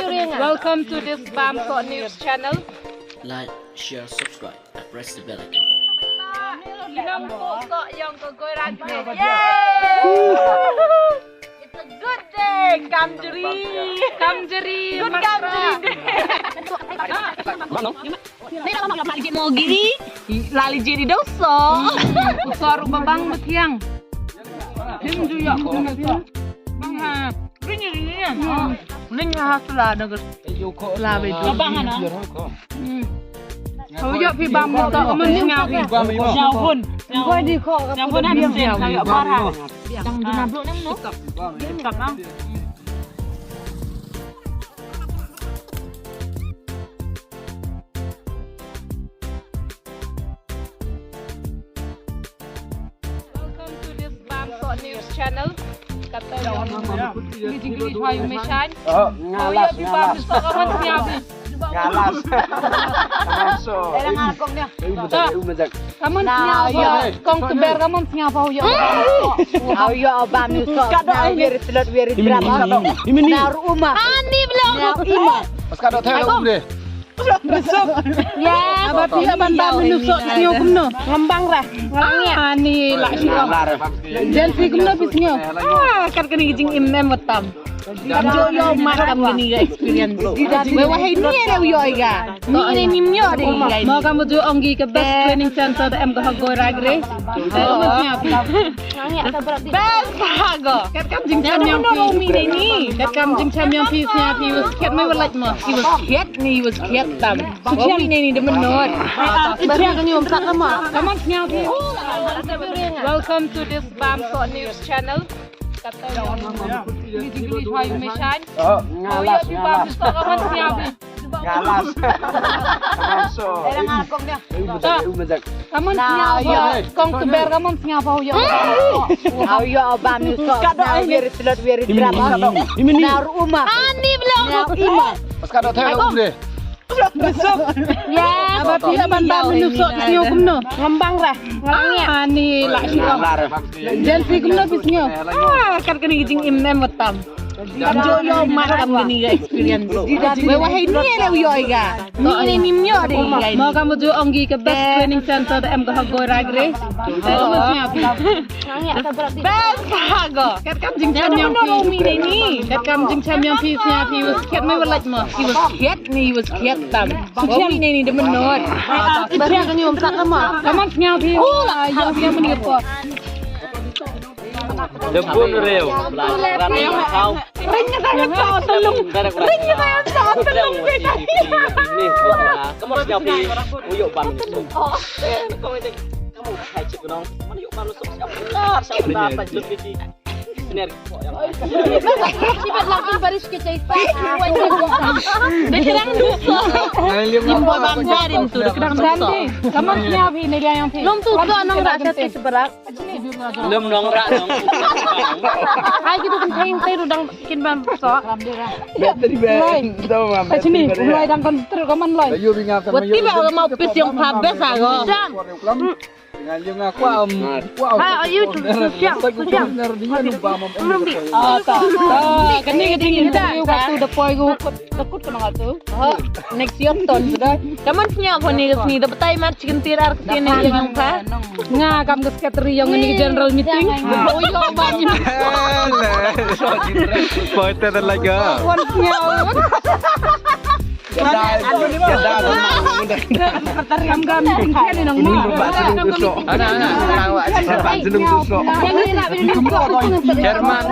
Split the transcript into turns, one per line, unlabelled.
Welcome to this Bamsok News channel.
Like, share, subscribe, and press the bell icon.
It's a good day, Kamjeri. Good Kamjeri day.
Mau gini, lali jadi dosa.
Usah rumah bang metiang. Tim juga bang ha. Ini. Ini hasil ada gus. Lah betul.
Abang ana.
Kau jauh pi bang mesti meninggal.
Nhau pun.
Kau di kau.
Nhau pun ada sen kayak parah. Yang di nablok nang no. Cakap bang.
Welcome to this Bamsok News channel. Kata gigi hayu mesan.
Ngalas, ngalas. Ngalas. Masuk.
Kamu siapa? Kong teber kamu siapa huyo?
Huyo bam ni so. Kado wir telot wir drama. Nar uma.
Ani belum.
Ima.
Pas kado teh deh.
Ya, tapi abang menusuk siyo kumno. Ngembang rah. Ngalangnya. Ni lak siyo. Dan si kumno bisnyo. Kan kini gijing imem wetam. Kajo yo makam gini ga experience. Wah ini ada yo iga. Ni nimyo ada iga. Mau kamu jo onggi ke best training center em ga hagoi ragre. Best hago. Kat kam jing champion pi. Kat kam jing champion pi nya pi was ket mai like mo. He was ket tam. Wah ini de menot. Barang kan yom tak lama. Kamu nya pi. Welcome to this Bamsok News channel. Kata gigi hayu mesan.
Ngalas, ngalas. Ngalas. Masuk.
Kamu siapa? Kong teber kamu siapa huyo?
Huyo bam ni so. Kado wir telot wir drama. Nar uma.
Ani belum.
Ima.
Pas kado teh deh.
Ya, tapi abang menusuk siyo kumno. Ngembang rah. Ngalangnya. Ni lak siyo. Dan si kumno bisnyo. Kan kini gijing imem wetam. Kajo yo makam gini ga experience. Wah ini ada yo iga. Ni nimyo ada iga. Mau kamu jo onggi ke best training center em ga hagoi ragre. Best hago. Kat kam jing champion pi. Kat kam jing champion pi nya pi was ket mai like mo. He was ket tam. Wah ini de menot. Barang kan yom tak lama. Kamu nya pi. Yo dia menipu.
Debun reo. Kau.
Ringnya saya kau telung. Ringnya saya kau telung.
Ini, kamu harus nyapi. Uyuk ban. Kamu hai cik nong. Mana yuk ban lu siapa? Siapa apa itu? Benar.
Sibet lagi baris ke cerita. Berang dosa.
Imbo
Banggarin tu.
Kedang dandi. Kamu siapa ini dia yang pi?
Belum tu nong rasa tu seberak.
Belum nongrak nong.
Hai gitu kan saya udang bikin bam sok.
Bateri bang. Kita mau
Ke sini, mulai dan kontrol kaman loy.
Ayo bingat sama
Wati ba mau pis yang habis ago.
Ngalim ngaku am.
Ha ayo tu siap.
Kini ketingin tu waktu depoi gu tekut kena tu. Next year ton sudah.
Kamu punya apa nih kesini? Dapat time mat chicken tirar kesini yang apa?
Nga kam ke secretary yang ini general meeting. Oh yo banyak.
Foto terlaga.
Warnya. Kam kam meeting kan nang mo.
Anak-anak, awak seneng susuk.
Yang ini nak beli
Jerman.